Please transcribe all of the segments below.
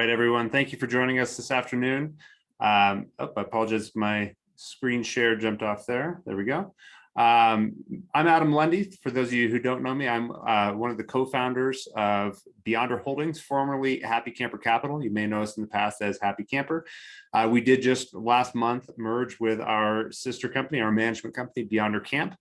right, everyone. Thank you for joining us this afternoon. I apologize. My screen share jumped off there. There we go. I'm Adam Lundy. For those of you who don't know me, I'm one of the co-founders of Beyonder Holdings, formerly Happy Camper Capital. You may know us in the past as Happy Camper. We did just last month merge with our sister company, our management company, Beyonder Camp,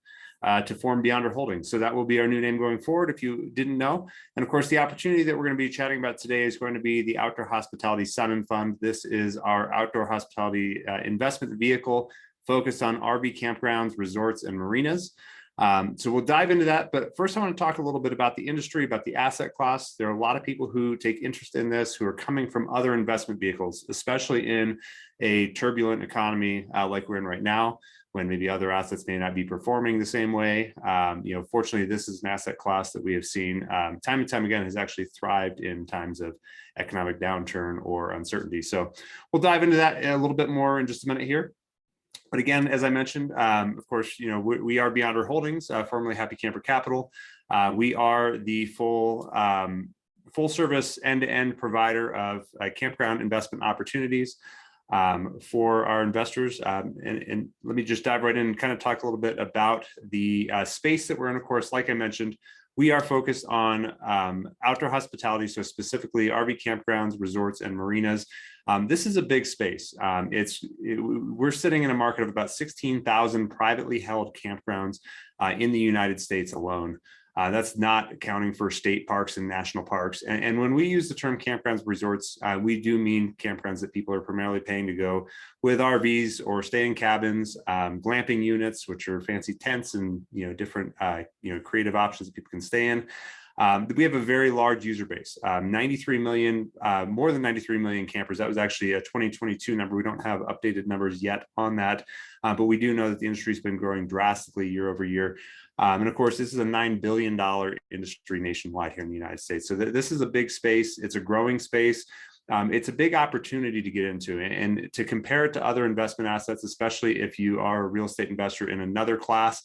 to form Beyonder Holdings. So that will be our new name going forward, if you didn't know. And of course, the opportunity that we're going to be chatting about today is going to be the Outdoor Hospitality Simon Fund. This is our outdoor hospitality investment vehicle focused on RV campgrounds, resorts, and marinas. So we'll dive into that. But first, I want to talk a little bit about the industry, about the asset class. There are a lot of people who take interest in this, who are coming from other investment vehicles, especially in a turbulent economy like we're in right now, when maybe other assets may not be performing the same way. Fortunately, this is an asset class that we have seen time and time again has actually thrived in times of economic downturn or uncertainty. So we'll dive into that a little bit more in just a minute here. But again, as I mentioned, of course, we are Beyonder Holdings, formerly Happy Camper Capital. We are the full service end-to-end provider of campground investment opportunities for our investors. And let me just dive right in and kind of talk a little bit about the space that we're in. Of course, like I mentioned, we are focused on outdoor hospitality, so specifically RV campgrounds, resorts, and marinas. This is a big space. We're sitting in a market of about 16,000 privately held campgrounds in the United States alone. That's not accounting for state parks and national parks. And when we use the term campgrounds, resorts, we do mean campgrounds that people are primarily paying to go with RVs or stay in cabins, glamping units, which are fancy tents and different creative options that people can stay in. We have a very large user base, 93 million, more than 93 million campers. That was actually a 2022 number. We don't have updated numbers yet on that, but we do know that the industry has been growing drastically year over year. And of course, this is a $9 billion industry nationwide here in the United States. So this is a big space. It's a growing space. It's a big opportunity to get into and to compare it to other investment assets, especially if you are a real estate investor in another class.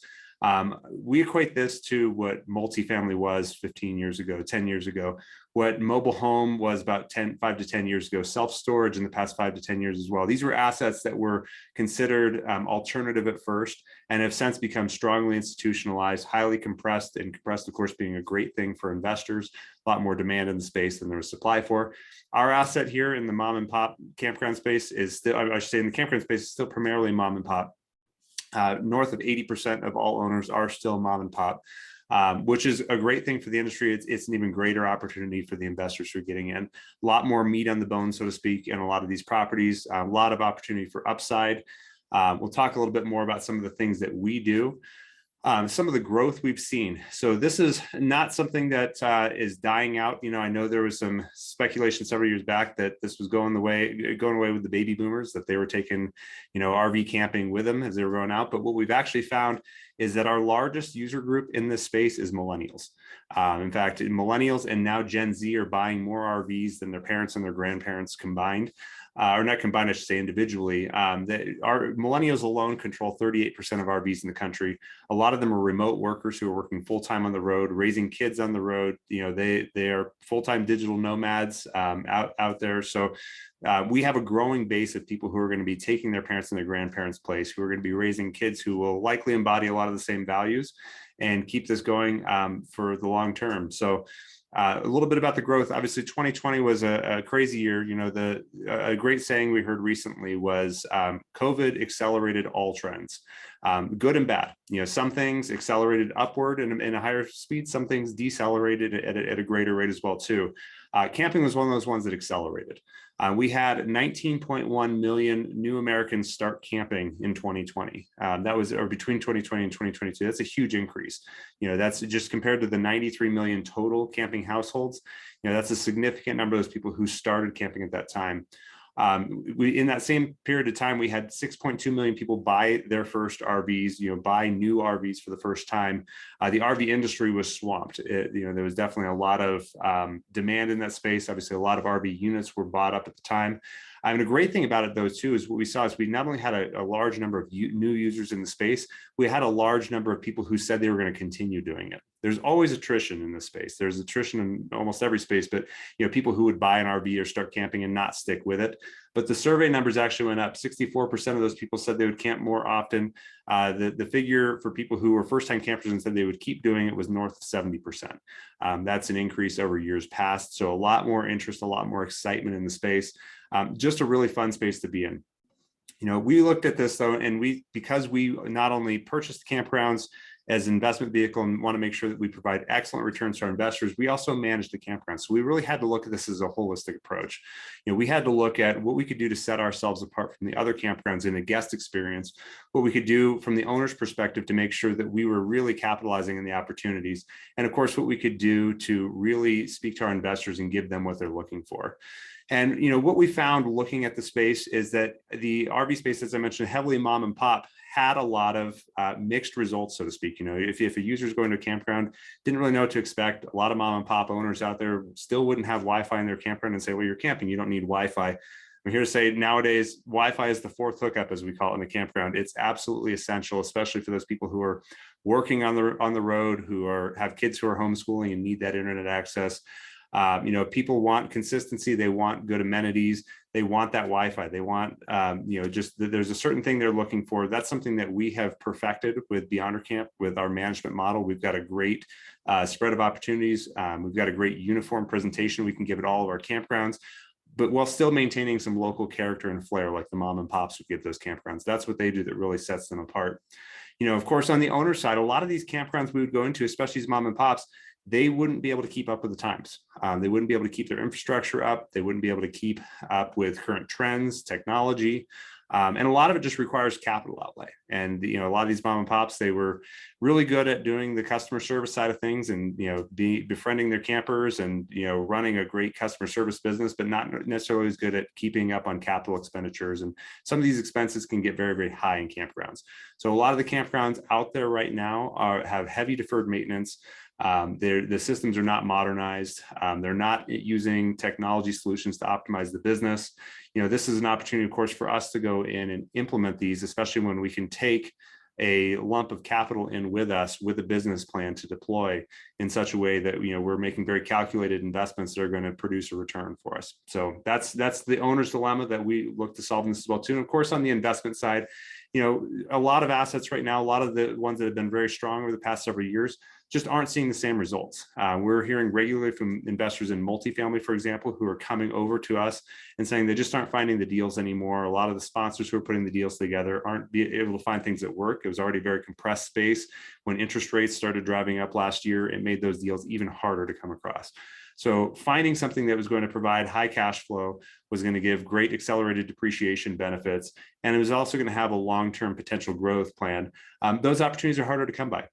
We equate this to what multifamily was 15 years ago, 10 years ago, what mobile home was about 5 to 10 years ago, self-storage in the past 5 to 10 years as well. These were assets that were considered alternative at first and have since become strongly institutionalized, highly compressed, and compressed, of course, being a great thing for investors. A lot more demand in the space than there was supply for. Our asset here in the mom and pop campground space is still, I should say in the campground space, is still primarily mom and pop. North of 80% of all owners are still mom and pop, which is a great thing for the industry. It's an even greater opportunity for the investors who are getting in. A lot more meat on the bone, so to speak, in a lot of these properties, a lot of opportunity for upside. We'll talk a little bit more about some of the things that we do. Some of the growth we've seen. So this is not something that is dying out. I know there was some speculation several years back that this was going away with the baby boomers, that they were taking, RV camping with them as they were going out. But what we've actually found is that our largest user group in this space is millennials. In fact, millennials and now Gen Z are buying more RVs than their parents and their grandparents combined. Or not combined, I should say individually. Our millennials alone control 38% of RVs in the country. A lot of them are remote workers who are working full-time on the road, raising kids on the road. They are full-time digital nomads out there. So we have a growing base of people who are going to be taking their parents and their grandparents' place, who are going to be raising kids who will likely embody a lot of the same values and keep this going for the long term. So a little bit about the growth. Obviously, 2020 was a crazy year. A great saying we heard recently was COVID accelerated all trends, good and bad. Some things accelerated upward in a higher speed, some things decelerated at a greater rate as well too. Camping was one of those ones that accelerated. We had 19.1 million new Americans start camping in 2020. That was, or between 2020 and 2022. That's a huge increase. That's just compared to the 93 million total camping households. That's a significant number of those people who started camping at that time. In that same period of time, we had 6.2 million people buy their first RVs, buy new RVs for the first time. The RV industry was swamped. There was definitely a lot of demand in that space. Obviously, a lot of RV units were bought up at the time. And a great thing about it, though, too, is what we saw is we not only had a large number of new users in the space, we had a large number of people who said they were going to continue doing it. There's always attrition in this space. There's attrition in almost every space, but people who would buy an RV or start camping and not stick with it. But the survey numbers actually went up. 64% of those people said they would camp more often. The figure for people who were first-time campers and said they would keep doing it was north of 70%. That's an increase over years past. So a lot more interest, a lot more excitement in the space. Just a really fun space to be in. We looked at this though, and because we not only purchased campgrounds as an investment vehicle and want to make sure that we provide excellent returns to our investors, we also manage the campground. So we really had to look at this as a holistic approach. We had to look at what we could do to set ourselves apart from the other campgrounds in a guest experience, what we could do from the owner's perspective to make sure that we were really capitalizing on the opportunities, and of course, what we could do to really speak to our investors and give them what they're looking for. And what we found looking at the space is that the RV space, as I mentioned, heavily mom and pop, had a lot of mixed results, so to speak. If a user is going to a campground, didn't really know what to expect. A lot of mom and pop owners out there still wouldn't have Wi-Fi in their campground and say, well, you're camping, you don't need Wi-Fi. I'm here to say nowadays, Wi-Fi is the fourth hookup, as we call it in the campground. It's absolutely essential, especially for those people who are working on the road, who have kids who are homeschooling and need that internet access. People want consistency. They want good amenities. They want that Wi-Fi. They want, there's a certain thing they're looking for. That's something that we have perfected with Beyonder Camp, with our management model. We've got a great spread of opportunities. We've got a great uniform presentation. We can give it all of our campgrounds, but while still maintaining some local character and flair like the mom and pops would give those campgrounds. That's what they do that really sets them apart. Of course, on the owner side, a lot of these campgrounds we would go into, especially as mom and pops, they wouldn't be able to keep up with the times. They wouldn't be able to keep their infrastructure up. They wouldn't be able to keep up with current trends, technology. And a lot of it just requires capital outlay. And, a lot of these mom and pops, they were really good at doing the customer service side of things and, befriending their campers and, running a great customer service business, but not necessarily as good at keeping up on capital expenditures. And some of these expenses can get very, very high in campgrounds. So a lot of the campgrounds out there right now have heavy deferred maintenance. The systems are not modernized. They're not using technology solutions to optimize the business. This is an opportunity, of course, for us to go in and implement these, especially when we can take a lump of capital in with us with a business plan to deploy in such a way that we're making very calculated investments that are going to produce a return for us. So that's the owner's dilemma that we look to solve in this as well too. And of course, on the investment side, a lot of assets right now, a lot of the ones that have been very strong over the past several years just aren't seeing the same results. We're hearing regularly from investors in multifamily, for example, who are coming over to us and saying they just aren't finding the deals anymore. A lot of the sponsors who are putting the deals together aren't able to find things that work. It was already very compressed space. When interest rates started driving up last year, it made those deals even harder to come across. So finding something that was going to provide high cash flow, was going to give great accelerated depreciation benefits, and it was also going to have a long-term potential growth plan. Those opportunities are harder to come by.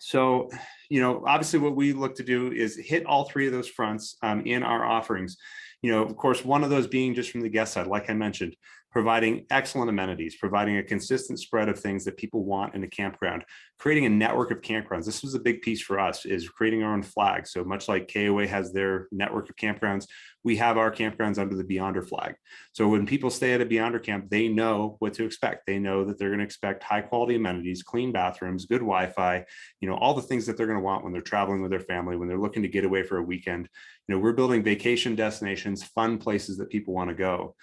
So, obviously what we look to do is hit all three of those fronts in our offerings. Of course, one of those being just from the guest side, like I mentioned, providing excellent amenities, providing a consistent spread of things that people want in a campground, creating a network of campgrounds. This was a big piece for us, is creating our own flag. So much like KOA has their network of campgrounds, we have our campgrounds under the Beyonder flag. So when people stay at a Beyonder camp, they know what to expect. They know that they're going to expect high quality amenities, clean bathrooms, good Wi-Fi, all the things that they're going to want when they're traveling with their family, when they're looking to get away for a weekend. We're building vacation destinations, fun places that people want to go.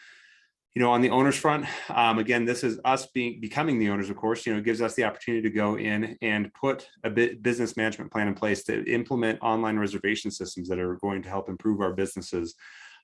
On the owner's front, again, this is us becoming the owners, of course. It gives us the opportunity to go in and put a business management plan in place to implement online reservation systems that are going to help improve our businesses.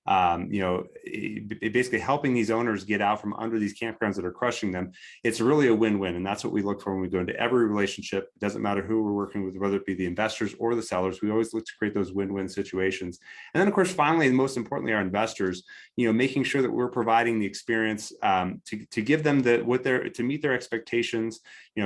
Basically helping these owners get out from under these campgrounds that are crushing them. It's really a win-win, and that's what we look for when we go into every relationship. It doesn't matter who we're working with, whether it be the investors or the sellers. We always look to create those win-win situations. And then, of course, finally, and most importantly, our investors. Making sure that we're providing the experience to give them to meet their expectations.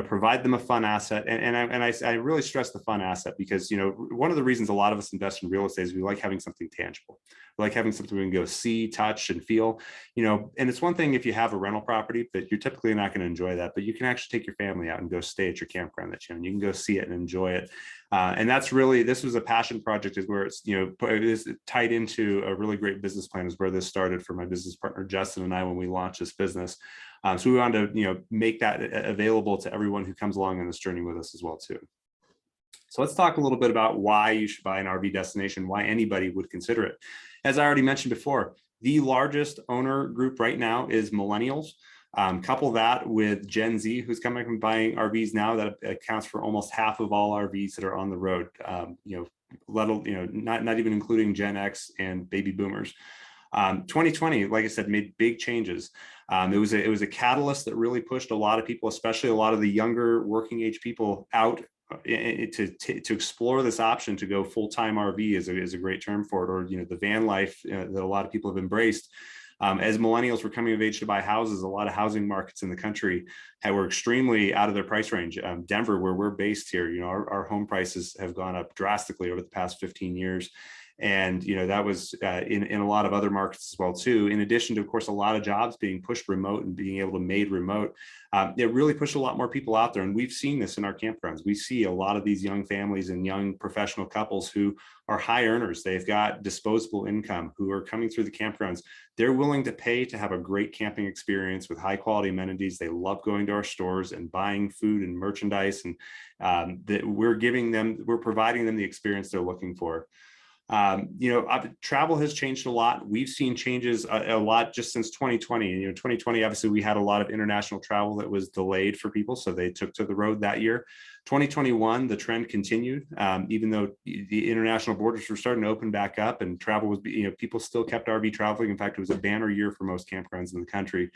Provide them a fun asset, and I really stress the fun asset because one of the reasons a lot of us invest in real estate is we like having something tangible. We like having something we can go see, touch, and feel. And it's one thing if you have a rental property, but you're typically not going to enjoy that. But you can actually take your family out and go stay at your campground that you can go see it and enjoy it. And that's really, this was a passion project, is where it's it is tied into a really great business plan, is where this started for my business partner Justin and I when we launched this business. So we wanted to make that available to everyone who comes along on this journey with us as well too. So let's talk a little bit about why you should buy an RV destination, why anybody would consider it. As I already mentioned before, the largest owner group right now is millennials. Couple that with Gen Z, who's coming and buying RVs now, that accounts for almost half of all RVs that are on the road. Not even including Gen X and baby boomers. 2020, like I said, made big changes. It was a catalyst that really pushed a lot of people, especially a lot of the younger working age people, out to explore this option to go full-time RV is a great term for it, or the van life that a lot of people have embraced. As millennials were coming of age to buy houses, a lot of housing markets in the country were extremely out of their price range. Denver, where we're based here, our home prices have gone up drastically over the past 15 years. And that was in a lot of other markets as well too. In addition to, of course, a lot of jobs being pushed remote and being able to made remote, it really pushed a lot more people out there. And we've seen this in our campgrounds. We see a lot of these young families and young professional couples who are high earners. They've got disposable income, who are coming through the campgrounds. They're willing to pay to have a great camping experience with high quality amenities. They love going to our stores and buying food and merchandise, and that we're providing them the experience they're looking for. Travel has changed a lot. We've seen changes a lot just since 2020. 2020, obviously, we had a lot of international travel that was delayed for people, so they took to the road that year. 2021, the trend continued, even though the international borders were starting to open back up and travel was, people still kept RV traveling. In fact, it was a banner year for most campgrounds in the country.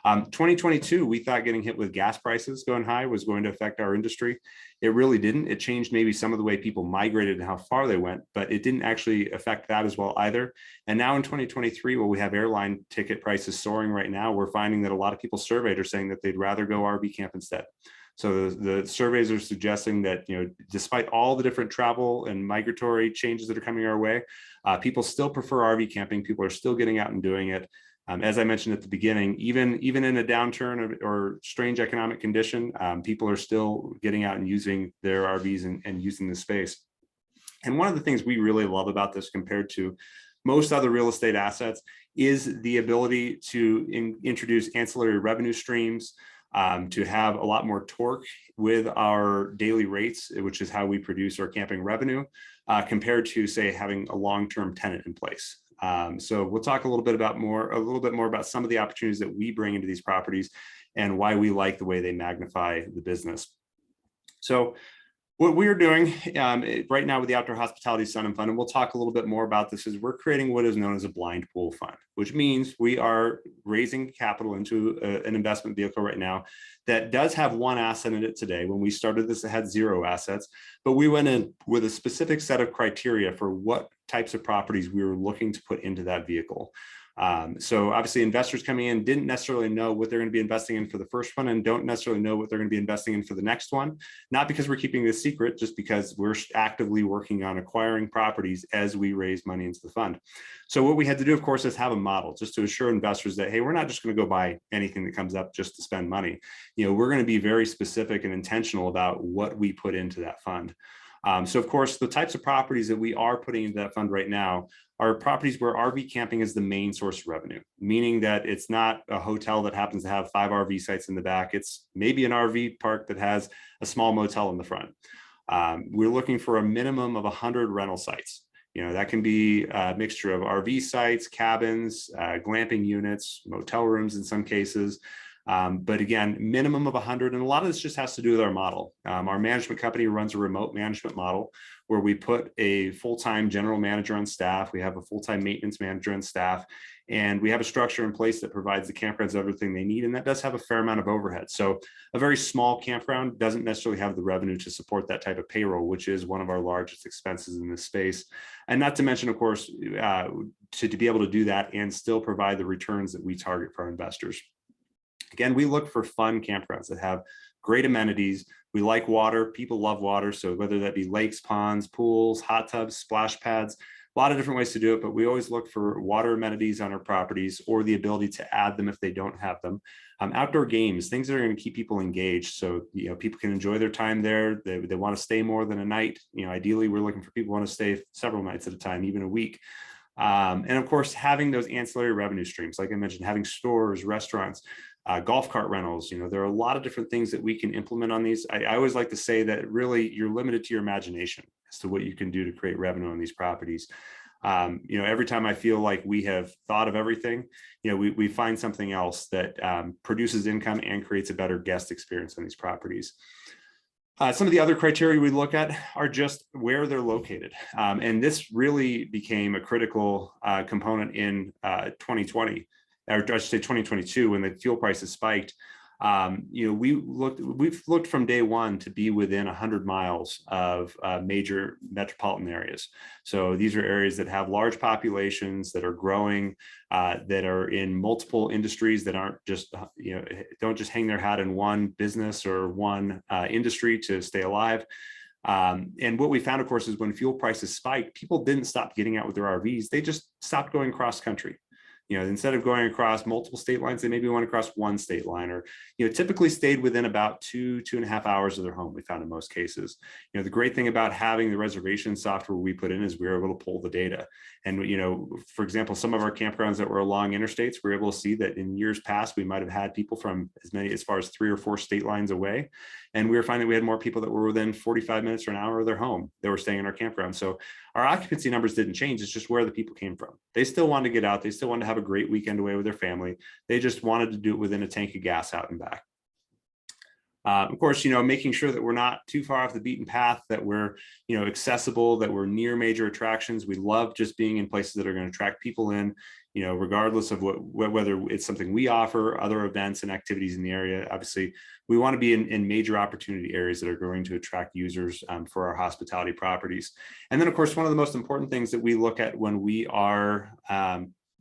2022, we thought getting hit with gas prices going high was going to affect our industry. It really didn't. It changed maybe some of the way people migrated and how far they went, but it didn't actually affect that as well either. And now in 2023, while we have airline ticket prices soaring right now, we're finding that a lot of people surveyed are saying that they'd rather go RV camp instead. So the surveys are suggesting that, despite all the different travel and migratory changes that are coming our way, people still prefer RV camping. People are still getting out and doing it. As I mentioned at the beginning, even in a downturn or strange economic condition, people are still getting out and using their RVs and using the space. And one of the things we really love about this compared to most other real estate assets is the ability to introduce ancillary revenue streams, to have a lot more torque with our daily rates, which is how we produce our camping revenue, compared to, say, having a long-term tenant in place. So we'll talk a little bit more about some of the opportunities that we bring into these properties and why we like the way they magnify the business. So what we're doing right now with the Outdoor Hospitality Sun Fund, and we'll talk a little bit more about this, is we're creating what is known as a blind pool fund, which means we are raising capital into an investment vehicle right now that does have one asset in it today. When we started this, it had 0 assets, but we went in with a specific set of criteria for what types of properties we were looking to put into that vehicle. So obviously investors coming in didn't necessarily know what they're going to be investing in for the first one and don't necessarily know what they're going to be investing in for the next one. Not because we're keeping this secret, just because we're actively working on acquiring properties as we raise money into the fund. So what we had to do, of course, is have a model just to assure investors that, hey, we're not just going to go buy anything that comes up just to spend money. We're going to be very specific and intentional about what we put into that fund. So of course, the types of properties that we are putting into that fund right now are properties where RV camping is the main source of revenue, meaning that it's not a hotel that happens to have 5 RV sites in the back. It's maybe an RV park that has a small motel in the front. We're looking for a minimum of 100 rental sites. That can be a mixture of RV sites, cabins, glamping units, motel rooms in some cases. But again, minimum of 100. And a lot of this just has to do with our model. Our management company runs a remote management model where we put a full-time general manager on staff. We have a full-time maintenance manager on staff, and we have a structure in place that provides the campgrounds everything they need. And that does have a fair amount of overhead. So a very small campground doesn't necessarily have the revenue to support that type of payroll, which is one of our largest expenses in this space. And not to mention, of course, to be able to do that and still provide the returns that we target for our investors. Again, we look for fun campgrounds that have great amenities. We like water. People love water. So whether that be lakes, ponds, pools, hot tubs, splash pads, a lot of different ways to do it, but we always look for water amenities on our properties or the ability to add them if they don't have them. Outdoor games, things that are going to keep people engaged. So, people can enjoy their time there. They want to stay more than a night. Ideally, we're looking for people who want to stay several nights at a time, even a week. And of course, having those ancillary revenue streams, like I mentioned, having stores, restaurants, golf cart rentals. There are a lot of different things that we can implement on these. I always like to say that really you're limited to your imagination as to what you can do to create revenue on these properties. Every time I feel like we have thought of everything, we find something else that produces income and creates a better guest experience on these properties. Some of the other criteria we look at are just where they're located. And this really became a critical component in 2020, or I should say 2022, when the fuel prices spiked. We've looked from day one to be within 100 miles of major metropolitan areas. So these are areas that have large populations, that are growing, that are in multiple industries, that aren't just, don't just hang their hat in one business or one industry to stay alive. And what we found, of course, is when fuel prices spiked, people didn't stop getting out with their RVs. They just stopped going cross country. Instead of going across multiple state lines, they maybe went across one state line, or, typically stayed within about 2.5 hours of their home, we found in most cases. The great thing about having the reservation software we put in is we were able to pull the data. And, for example, some of our campgrounds that were along interstates, we were able to see that in years past, we might have had people from as far as 3 or 4 state lines away. And we were finding we had more people that were within 45 minutes or an hour of their home that were staying in our campground. So our occupancy numbers didn't change. It's just where the people came from. They still wanted to get out. They still wanted to have a great weekend away with their family. They just wanted to do it within a tank of gas out and back. Of course, making sure that we're not too far off the beaten path, that we're, accessible, that we're near major attractions. We love just being in places that are going to attract people in, regardless of whether it's something we offer, other events and activities in the area. Obviously, we want to be in major opportunity areas that are going to attract users for our hospitality properties. And then, of course, one of the most important things that we look at when we are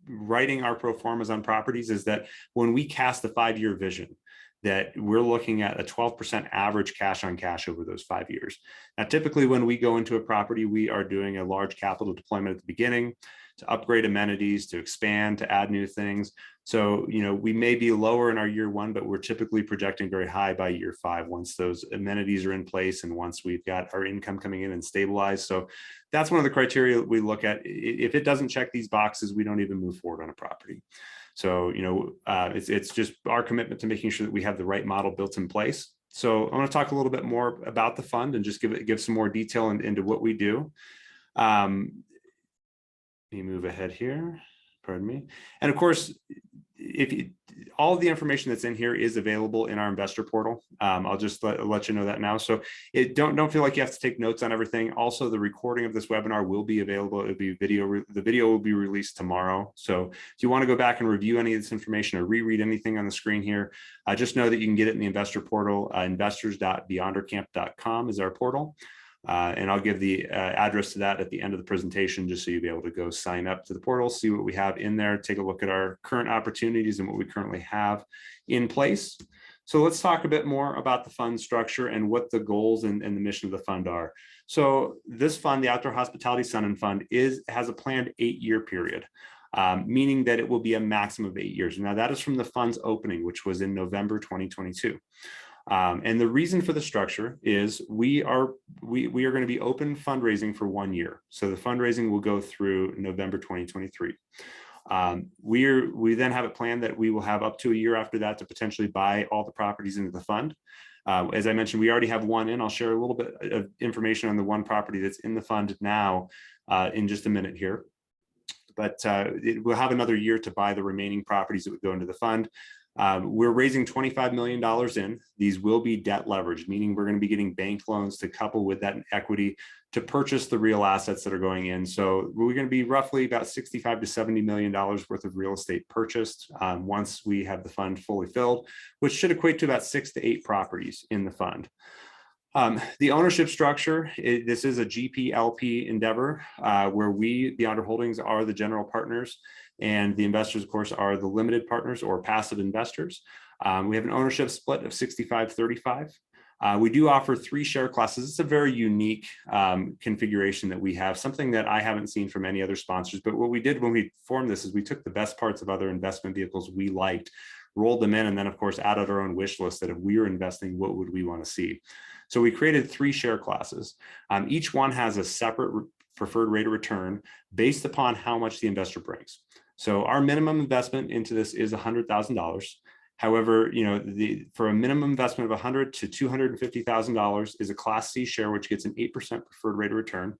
writing our pro formas on properties is that when we cast the 5-year vision, that we're looking at a 12% average cash on cash over those 5 years. Now, typically when we go into a property, we are doing a large capital deployment at the beginning to upgrade amenities, to expand, to add new things. So, we may be lower in our year 1, but we're typically projecting very high by year 5 once those amenities are in place and once we've got our income coming in and stabilized. So that's one of the criteria we look at. If it doesn't check these boxes, we don't even move forward on a property. So, it's just our commitment to making sure that we have the right model built in place. So I want to talk a little bit more about the fund and just give some more detail into what we do. Let me move ahead here. Pardon me. And of course, all of the information that's in here is available in our investor portal. I'll just let you know that now. So don't feel like you have to take notes on everything. Also, the recording of this webinar will be available. It'll be video. The video will be released tomorrow. So if you want to go back and review any of this information or reread anything on the screen here, just know that you can get it in the investor portal. Investors.beyondercamp.com is our portal. And I'll give the address to that at the end of the presentation, just so you'll be able to go sign up to the portal, see what we have in there, take a look at our current opportunities and what we currently have in place. So let's talk a bit more about the fund structure and what the goals and the mission of the fund are. So this fund, the Outdoor Hospitality Sun Fund, has a planned 8-year period, meaning that it will be a maximum of 8 years. Now that is from the fund's opening, which was in November 2022. And the reason for the structure is we are going to be open fundraising for 1 year. So the fundraising will go through November 2023. We then have it planned that we will have up to a year after that to potentially buy all the properties into the fund. As I mentioned, we already have one in. I'll share a little bit of information on the one property that's in the fund now in just a minute here. But we'll have another year to buy the remaining properties that would go into the fund. We're raising $25 million in. These will be debt leveraged, meaning we're going to be getting bank loans to couple with that equity to purchase the real assets that are going in. So we're going to be roughly about $65 to $70 million worth of real estate purchased once we have the fund fully filled, which should equate to about 6 to 8 properties in the fund. The ownership structure, this is a GP-LP endeavor where we, Beyonder Holdings, are the general partners, and the investors, of course, are the limited partners or passive investors. We have an ownership split of 65-35. We do offer 3 share classes. It's a very unique configuration that we have, something that I haven't seen from any other sponsors. But what we did when we formed this is we took the best parts of other investment vehicles we liked, rolled them in, and then, of course, added our own wish list that if we were investing, what would we want to see? So we created 3 share classes. Each one has a separate preferred rate of return based upon how much the investor brings. So our minimum investment into this is $100,000. However, for a minimum investment of $100,000 to $250,000 is a Class C share, which gets an 8% preferred rate of return.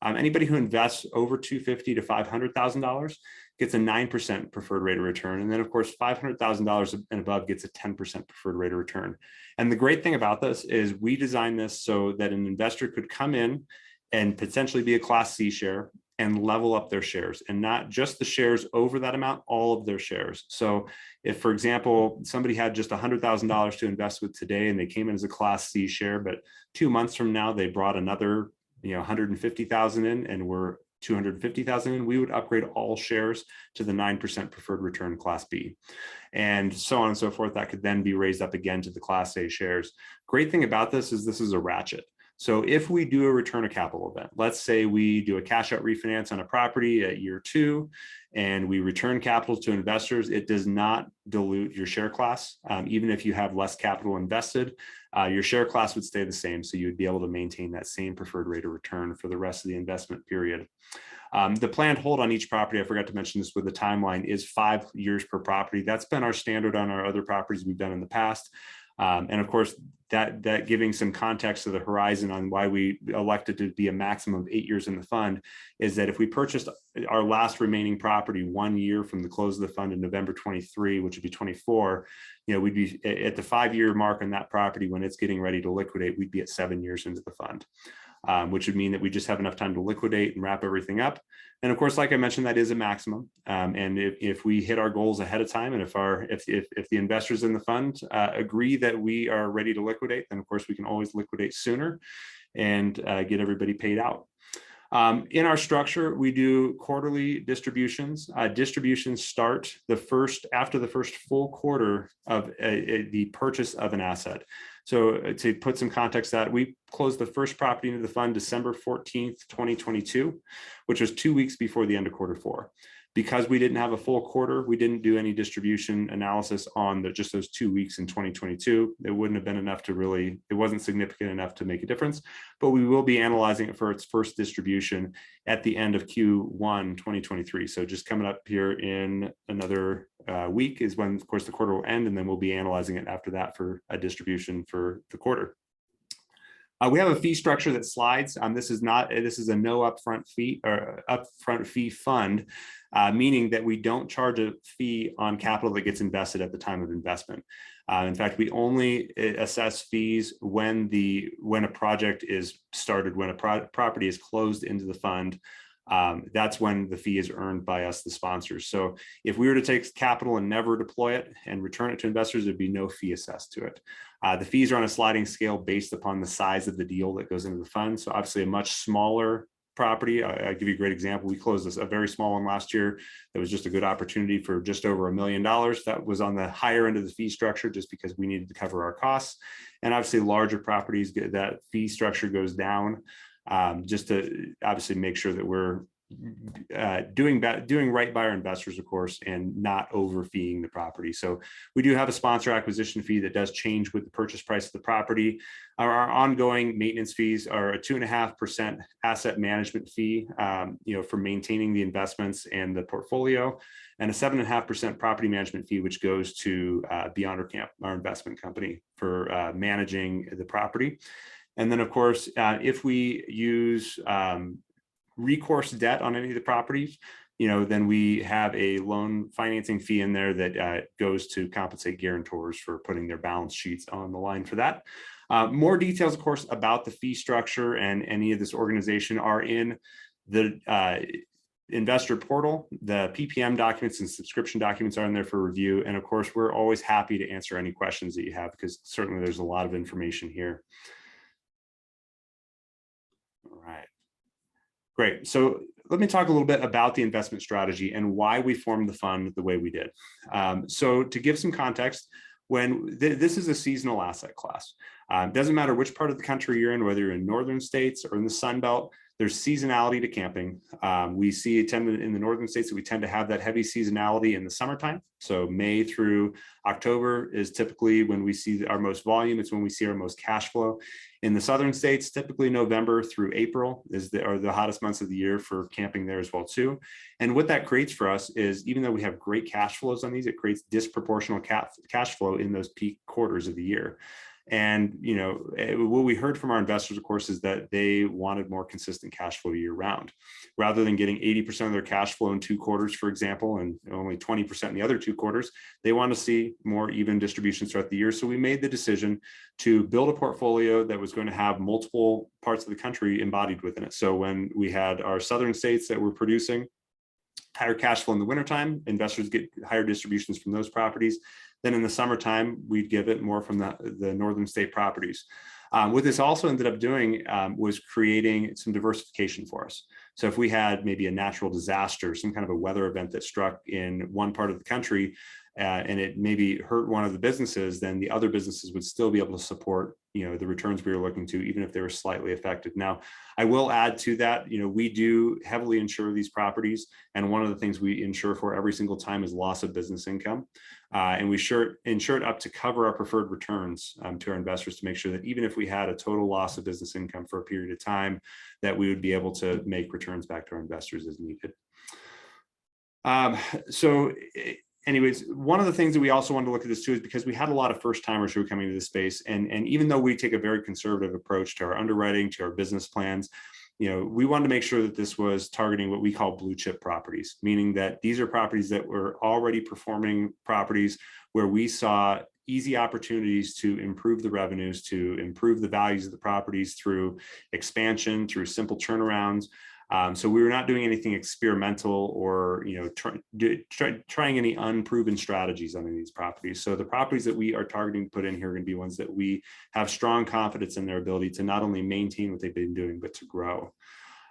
Anybody who invests over $250,000 to $500,000 gets a 9% preferred rate of return. And then of course, $500,000 and above gets a 10% preferred rate of return. And the great thing about this is we designed this so that an investor could come in and potentially be a Class C share and level up their shares, and not just the shares over that amount, all of their shares. So if, for example, somebody had just $100,000 to invest with today and they came in as a Class C share, but 2 months from now, they brought another 150,000 in and we're 250,000 in, we would upgrade all shares to the 9% preferred return Class B, and so on and so forth. That could then be raised up again to the Class A shares. Great thing about this is a ratchet. So if we do a return of capital event, let's say we do a cash out refinance on a property at year 2, and we return capital to investors, it does not dilute your share class. Even if you have less capital invested, your share class would stay the same. So you would be able to maintain that same preferred rate of return for the rest of the investment period. The planned hold on each property, I forgot to mention this with the timeline, is 5 years per property. That's been our standard on our other properties we've done in the past. And of course, that giving some context to the horizon on why we elected to be a maximum of 8 years in the fund is that if we purchased our last remaining property 1 year from the close of the fund in November 23, which would be 24, we'd be at the 5-year mark on that property. When it's getting ready to liquidate, we'd be at 7 years into the fund, which would mean that we just have enough time to liquidate and wrap everything up. And of course, like I mentioned, that is a maximum. And if we hit our goals ahead of time, and if the investors in the fund agree that we are ready to liquidate, then of course we can always liquidate sooner and get everybody paid out. In our structure, we do quarterly distributions. Distributions start after the first full quarter of the purchase of an asset. So to put some context, that we closed the first property into the fund December 14th, 2022, which was 2 weeks before the end of Q4. Because we didn't have a full quarter, we didn't do any distribution analysis on just those 2 weeks in 2022. It wouldn't have been enough to it wasn't significant enough to make a difference, but we will be analyzing it for its first distribution at the end of Q1 2023. So just coming up here in another week is when, of course, the quarter will end, and then we'll be analyzing it after that for a distribution for the quarter. We have a fee structure that slides. This is a no upfront fee or upfront fee fund, meaning that we don't charge a fee on capital that gets invested at the time of investment. In fact, we only assess fees when a project is started, when a property is closed into the fund. That's when the fee is earned by us, the sponsors. So if we were to take capital and never deploy it and return it to investors, there'd be no fee assessed to it. The fees are on a sliding scale based upon the size of the deal that goes into the fund. So obviously a much smaller property. I'll give you a great example. We closed a very small one last year. That was just a good opportunity for just over $1 million. That was on the higher end of the fee structure just because we needed to cover our costs. And obviously larger properties, that fee structure goes down just to obviously make sure that we're doing right by our investors, of course, and not overfeeing the property. So we do have a sponsor acquisition fee that does change with the purchase price of the property. Our ongoing maintenance fees are a 2.5% asset management fee, for maintaining the investments and the portfolio, and a 7.5% property management fee, which goes to Beyond Our Camp, our investment company, for managing the property. And then, of course, if we use recourse debt on any of the properties, then we have a loan financing fee in there that goes to compensate guarantors for putting their balance sheets on the line for that. More details, of course, about the fee structure and any of this organization are in the investor portal. The PPM documents and subscription documents are in there for review. And of course, we're always happy to answer any questions that you have, because certainly there's a lot of information here. All right. Great. So let me talk a little bit about the investment strategy and why we formed the fund the way we did. So to give some context, this is a seasonal asset class. It doesn't matter which part of the country you're in, whether you're in northern states or in the Sun Belt, There's seasonality to camping. We see in the northern states that we tend to have that heavy seasonality in the summertime. So May through October is typically when we see our most volume. It's when we see our most cash flow. In the southern states, typically November through April are the hottest months of the year for camping there as well too. And what that creates for us is, even though we have great cash flows on these, it creates disproportional cash flow in those peak quarters of the year. And, you know, what we heard from our investors, of course, is that they wanted more consistent cash flow year round. Rather than getting 80% of their cash flow in 2 quarters, for example, and only 20% in the other 2 quarters, they want to see more even distributions throughout the year. So we made the decision to build a portfolio that was going to have multiple parts of the country embodied within it. So when we had our southern states that were producing higher cash flow in the wintertime, investors get higher distributions from those properties. Then in the summertime, we'd give it more from the northern state properties. What this also ended up doing was creating some diversification for us. So if we had maybe a natural disaster, some kind of a weather event that struck in one part of the country, and it maybe hurt one of the businesses, then the other businesses would still be able to support, you know, the returns we were looking to, even if they were slightly affected. Now, I will add to that, you know, we do heavily insure these properties, and one of the things we insure for every single time is loss of business income. And we insure it up to cover our preferred returns to our investors, to make sure that even if we had a total loss of business income for a period of time, that we would be able to make returns back to our investors as needed. Anyways, one of the things that we also wanted to look at this too is because we had a lot of first timers who were coming to this space, and even though we take a very conservative approach to our underwriting, to our business plans, you know, we wanted to make sure that this was targeting what we call blue chip properties, meaning that these are properties that were already performing properties where we saw easy opportunities to improve the revenues, to improve the values of the properties through expansion, through simple turnarounds. So we were not doing anything experimental or, you know, trying any unproven strategies on any of these properties. So the properties that we are targeting to put in here are going to be ones that we have strong confidence in their ability to not only maintain what they've been doing, but to grow.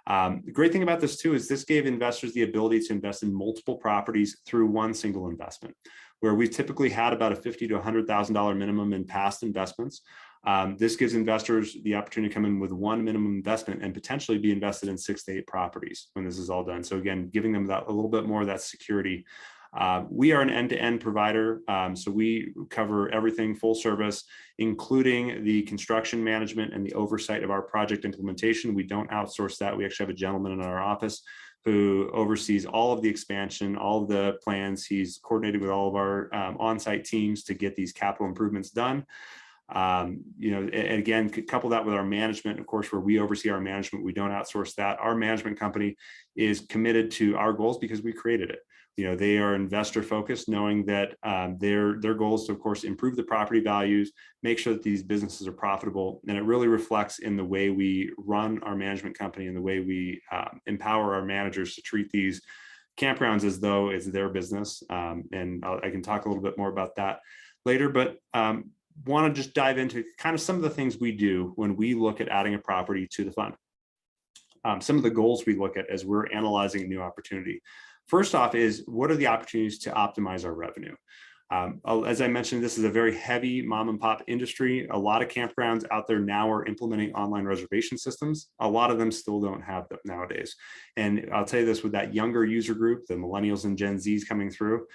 The great thing about this too is this gave investors the ability to invest in multiple properties through one single investment, where we've typically had about a $50,000 to $100,000 minimum in past investments. This gives investors the opportunity to come in with one minimum investment and potentially be invested in 6 to 8 properties when this is all done. So again, giving them that a little bit more of that security. We are an end-to-end provider, so we cover everything full service, including the construction management and the oversight of our project implementation. We don't outsource that. We actually have a gentleman in our office who oversees all of the expansion, all of the plans. He's coordinated with all of our on-site teams to get these capital improvements done. You know, and again, couple that with our management, of course, where we oversee our management, we don't outsource that. Our management company is committed to our goals because we created it. You know, they are investor focused, knowing that their goal is to, of course, improve the property values, make sure that these businesses are profitable. And it really reflects in the way we run our management company and the way we empower our managers to treat these campgrounds as though it's their business. And I can talk a little bit more about that later, but want to just dive into kind of some of the things we do when we look at adding a property to the fund. Some of the goals we look at as we're analyzing a new opportunity. First off is, what are the opportunities to optimize our revenue? As I mentioned, this is a very heavy mom and pop industry. A lot of campgrounds out there now are implementing online reservation systems. A lot of them still don't have them nowadays. And I'll tell you this, with that younger user group, the millennials and Gen Zs coming through,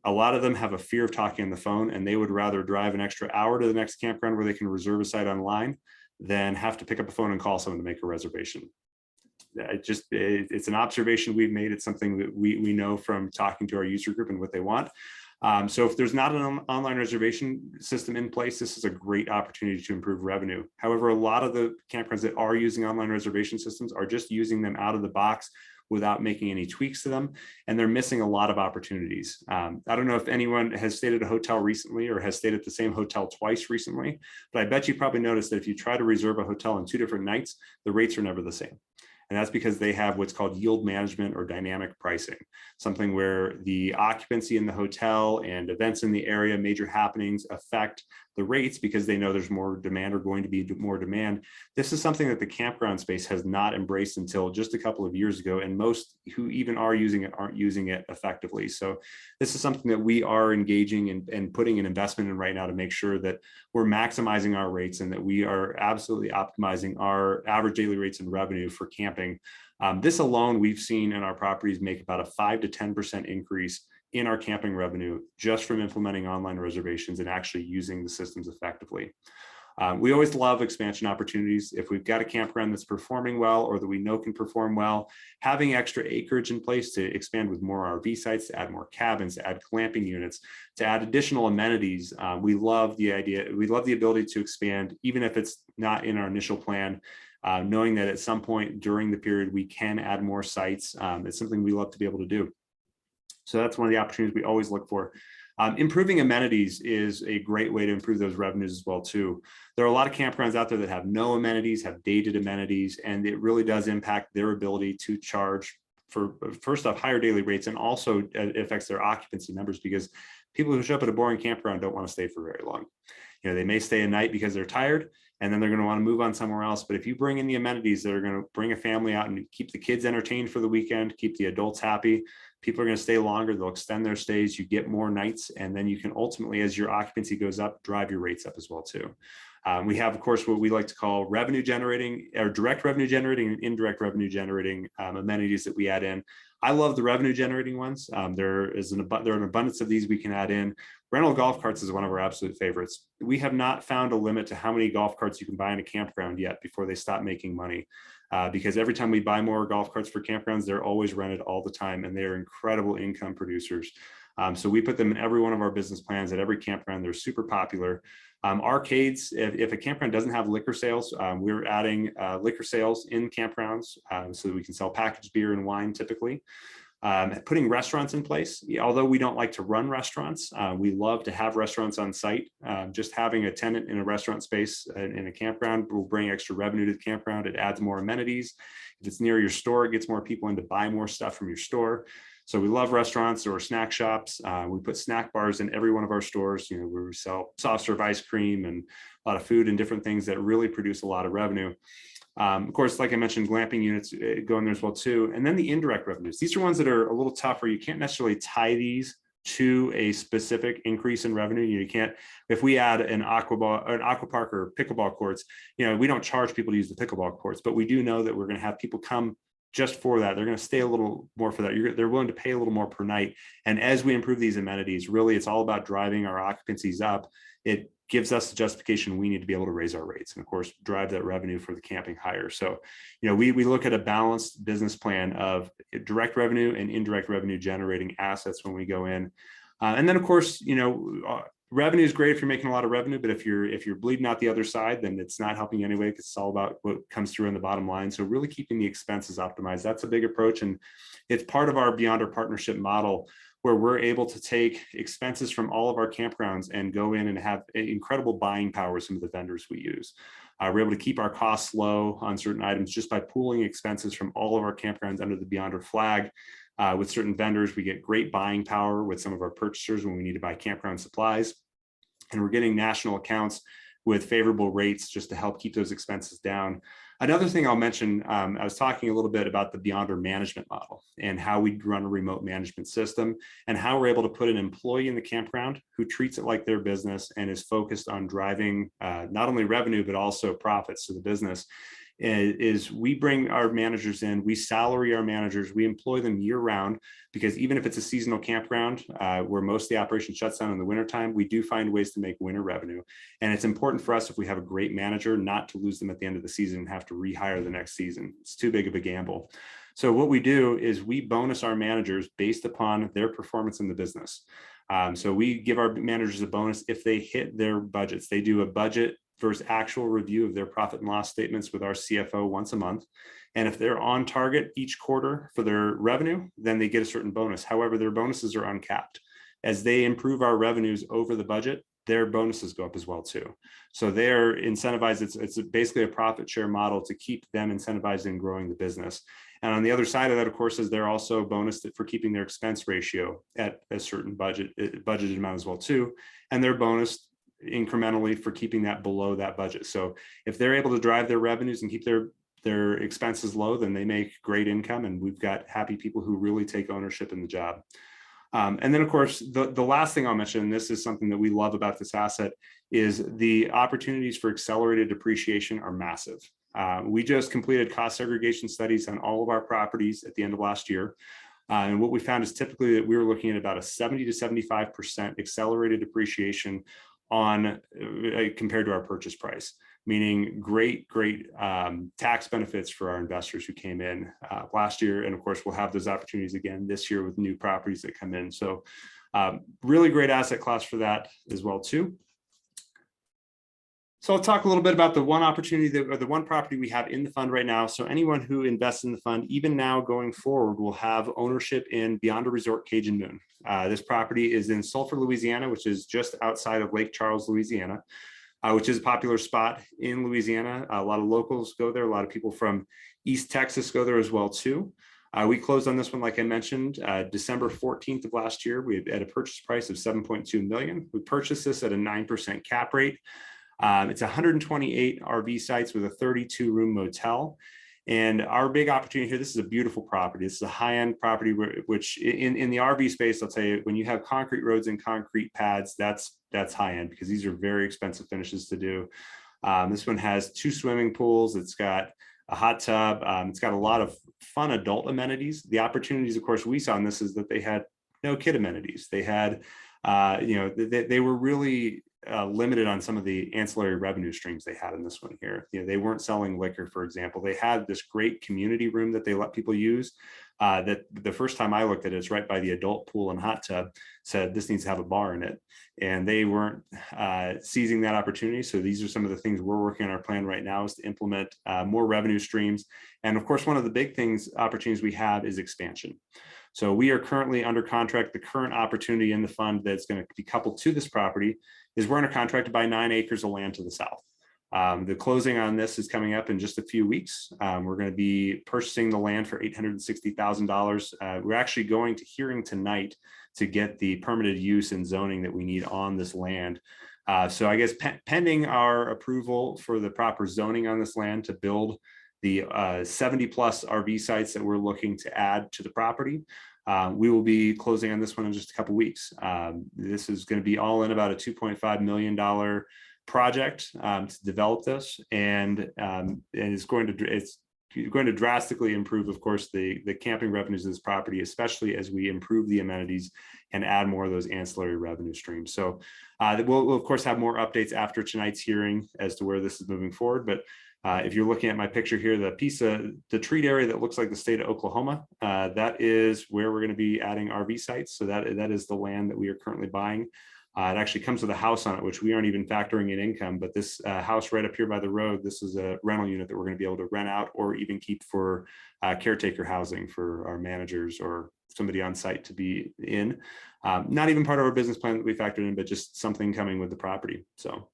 a lot of them have a fear of talking on the phone, and they would rather drive an extra hour to the next campground where they can reserve a site online than have to pick up a phone and call someone to make a reservation. It's an observation we've made. It's something that we know from talking to our user group and what they want. So if there's not an online reservation system in place, this is a great opportunity to improve revenue. However, a lot of the campgrounds that are using online reservation systems are just using them out of the box without making any tweaks to them, and they're missing a lot of opportunities. I don't know if anyone has stayed at a hotel recently or has stayed at the same hotel twice recently, but I bet you probably noticed that if you try to reserve a hotel on 2 different nights, the rates are never the same. And that's because they have what's called yield management or dynamic pricing, something where the occupancy in the hotel and events in the area, major happenings affect the rates because they know there's more demand or going to be more demand. This is something that the campground space has not embraced until just a couple of years ago, and most who even are using it aren't using it effectively. So this is something that we are engaging and putting an investment in right now to make sure that we're maximizing our rates and that we are absolutely optimizing our average daily rates and revenue for camping camping. This alone, we've seen in our properties make about a 5 to 10% increase in our camping revenue just from implementing online reservations and actually using the systems effectively. We always love expansion opportunities. If we've got a campground that's performing well or that we know can perform well, having extra acreage in place to expand with more RV sites, to add more cabins, to add glamping units, to add additional amenities. We love the idea. We love the ability to expand, even if it's not in our initial plan, knowing that at some point during the period, we can add more sites. It's something we love to be able to do. So that's one of the opportunities we always look for. Improving amenities is a great way to improve those revenues as well too. There are a lot of campgrounds out there that have no amenities, have dated amenities, and it really does impact their ability to charge for, first off, higher daily rates, and also it affects their occupancy numbers because people who show up at a boring campground don't want to stay for very long. They may stay a night because they're tired, and then they're going to want to move on somewhere else. But if you bring in the amenities that are going to bring a family out and keep the kids entertained for the weekend, keep the adults happy, people are going to stay longer, they'll extend their stays, you get more nights, and then you can ultimately, as your occupancy goes up, drive your rates up as well too. We have, of course, what we like to call revenue generating, or direct revenue generating and indirect revenue generating amenities that we add in. I love the revenue generating ones. There are an abundance of these we can add in. Rental golf carts is one of our absolute favorites. We have not found a limit to how many golf carts you can buy in a campground yet before they stop making money. Because every time we buy more golf carts for campgrounds, they're always rented all the time, and they're incredible income producers. So we put them in every one of our business plans at every campground. They're super popular. Arcades, if a campground doesn't have liquor sales, we're adding liquor sales in campgrounds so that we can sell packaged beer and wine typically. Putting restaurants in place, although we don't like to run restaurants, we love to have restaurants on site. Just having a tenant in a restaurant space in a campground will bring extra revenue to the campground. It adds more amenities. If it's near your store, it gets more people in to buy more stuff from your store. So we love restaurants or snack shops. We put snack bars in every one of our stores, where we sell soft serve ice cream and a lot of food and different things that really produce a lot of revenue. Of course, like I mentioned, glamping units go in there as well too. And then the indirect revenues. These are ones that are a little tougher. You can't necessarily tie these to a specific increase in revenue. You can't, if we add an aqua park or pickleball courts, we don't charge people to use the pickleball courts, but we do know that we're going to have people come just for that. They're going to stay a little more for that. They're willing to pay a little more per night. And as we improve these amenities, really, it's all about driving our occupancies up. It gives us the justification we need to be able to raise our rates and, of course, drive that revenue for the camping higher. So, we look at a balanced business plan of direct revenue and indirect revenue generating assets when we go in. And then, of course, revenue is great if you're making a lot of revenue, but if you're bleeding out the other side, then it's not helping you anyway, because it's all about what comes through on the bottom line. So really keeping the expenses optimized, that's a big approach. And it's part of our Beyond Our Partnership model, where we're able to take expenses from all of our campgrounds and go in and have incredible buying power with some of the vendors we use. We're able to keep our costs low on certain items just by pooling expenses from all of our campgrounds under the Beyond Our flag. With certain vendors, we get great buying power with some of our purchasers when we need to buy campground supplies. And we're getting national accounts with favorable rates just to help keep those expenses down. Another thing I'll mention, I was talking a little bit about the Beyond Our management model and how we run a remote management system and how we're able to put an employee in the campground who treats it like their business and is focused on driving not only revenue, but also profits to the business. Is we bring our managers in, we salary our managers, we employ them year round, because even if it's a seasonal campground where most of the operation shuts down in the wintertime, we do find ways to make winter revenue. And it's important for us, if we have a great manager, not to lose them at the end of the season and have to rehire the next season. It's too big of a gamble. So what we do is we bonus our managers based upon their performance in the business. So we give our managers a bonus if they hit their budgets. They do a budget versus actual review of their profit and loss statements with our CFO once a month. And if they're on target each quarter for their revenue, then they get a certain bonus. However, their bonuses are uncapped. As they improve our revenues over the budget, their bonuses go up as well too. So they're incentivized. It's basically a profit share model to keep them incentivized in growing the business. And on the other side of that, of course, is they're also bonused for keeping their expense ratio at a certain budgeted amount as well too. And they're bonused incrementally for keeping that below that budget. So if they're able to drive their revenues and keep their expenses low, then they make great income, and we've got happy people who really take ownership in the job. And then, of course, the last thing I'll mention, and this is something that we love about this asset, is the opportunities for accelerated depreciation are massive. We just completed cost segregation studies on all of our properties at the end of last year. And what we found is typically that we were looking at about a 70 to 75% accelerated depreciation on compared to our purchase price, meaning great tax benefits for our investors who came in last year. And of course, we'll have those opportunities again this year with new properties that come in. So really great asset class for that as well too. So I'll talk a little bit about the one opportunity or the one property we have in the fund right now. So anyone who invests in the fund, even now going forward, will have ownership in Beyond a Resort Cajun Moon. This property is in Sulphur, Louisiana, which is just outside of Lake Charles, Louisiana, which is a popular spot in Louisiana. A lot of locals go there. A lot of people from East Texas go there as well too. We closed on this one, like I mentioned, December 14th of last year. We had a purchase price of $7.2 million. We purchased this at a 9% cap rate. It's 128 RV sites with a 32-room motel. And our big opportunity here, this is a beautiful property. This is a high-end property, which in the RV space, I'll tell you, when you have concrete roads and concrete pads, that's high-end because these are very expensive finishes to do. This one has 2 swimming pools. It's got a hot tub. It's got a lot of fun adult amenities. The opportunities, of course, we saw in this is that they had no kid amenities. They had, they were really limited on some of the ancillary revenue streams they had in this one here. They weren't selling liquor, for example. They had this great community room that they let people use. That the first time I looked at it, it's right by the adult pool and hot tub, said this needs to have a bar in it. And they weren't seizing that opportunity. So these are some of the things we're working on our plan right now is to implement more revenue streams. And of course, one of the big opportunities we have is expansion. So we are currently under contract. The current opportunity in the fund that's going to be coupled to this property is we're under contract to buy 9 acres of land to the south. The closing on this is coming up in just a few weeks. We're going to be purchasing the land for $860,000. We're actually going to hearing tonight to get the permitted use and zoning that we need on this land. So I guess pending our approval for the proper zoning on this land to build the 70 plus RV sites that we're looking to add to the property, we will be closing on this one in just a couple weeks. This is going to be all in about a $2.5 million project to develop this, and it's going to drastically improve, of course, the camping revenues of this property, especially as we improve the amenities and add more of those ancillary revenue streams. So we'll of course have more updates after tonight's hearing as to where this is moving forward. But if you're looking at my picture here, the treat area that looks like the state of Oklahoma, that is where we're going to be adding RV sites. So that is the land that we are currently buying. It actually comes with a house on it, which we aren't even factoring in income, but this house right up here by the road, this is a rental unit that we're going to be able to rent out or even keep for caretaker housing for our managers or somebody on site to be in. Not even part of our business plan that we factored in, but just something coming with the property. So